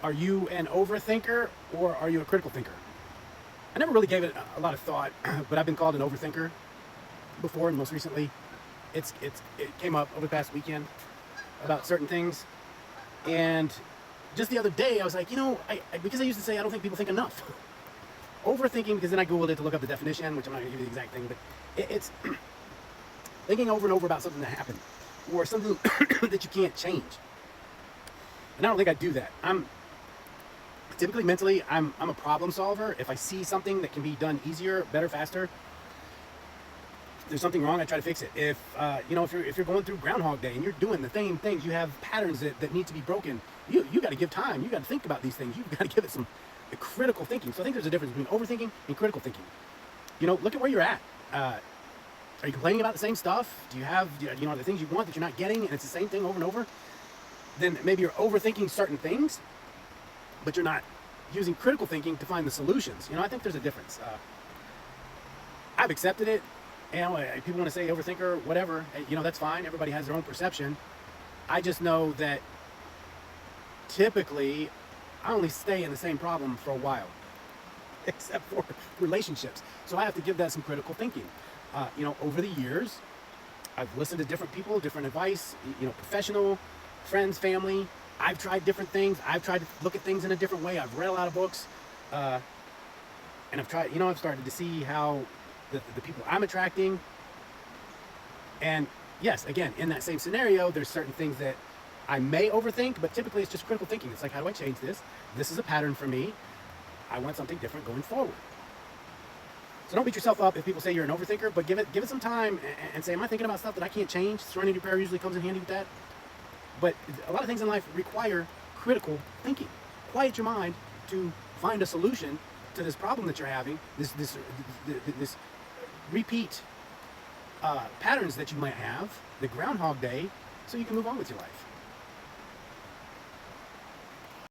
Are you an overthinker or are you a critical thinker? I never really gave it a lot of thought, but I've been called an overthinker before, and most recently, it came up over the past weekend about certain things. And just the other day, I was like, because I used to say I don't think people think enough. Overthinking, because then I googled it to look up the definition, which I'm not going to give you the exact thing, but it's thinking over and over about something that happened or something that you can't change. And I don't think I do that. I'm typically mentally, I'm a problem solver. If I see something that can be done easier, better, faster, if there's something wrong, I try to fix it. If you're going through Groundhog Day and you're doing the same things, you have patterns that need to be broken. You got to give time. You got to think about these things. You've got to give it some critical thinking. So I think there's a difference between overthinking and critical thinking. Look at where you're at. Are you complaining about the same stuff? Do you have the things you want that you're not getting, and it's the same thing over and over? Then maybe you're overthinking certain things, but you're not using critical thinking to find the solutions. I think there's a difference. I've accepted it. People want to say overthinker, whatever. That's fine. Everybody has their own perception. I just know that typically I only stay in the same problem for a while, except for relationships. So I have to give that some critical thinking. Over the years, I've listened to different people, different advice, professional, friends, family. I've tried different things. I've tried to look at things in a different way. I've read a lot of books. And I've started to see how the people I'm attracting. And yes, again, in that same scenario, there's certain things that I may overthink, but typically it's just critical thinking. It's like, how do I change this? This is a pattern for me. I want something different going forward. So don't beat yourself up if people say you're an overthinker, but give it some time and say, am I thinking about stuff that I can't change? Serenity prayer usually comes in handy with that. But a lot of things in life require critical thinking. Quiet your mind to find a solution to this problem that you're having, this repeat patterns that you might have, the Groundhog Day, so you can move on with your life.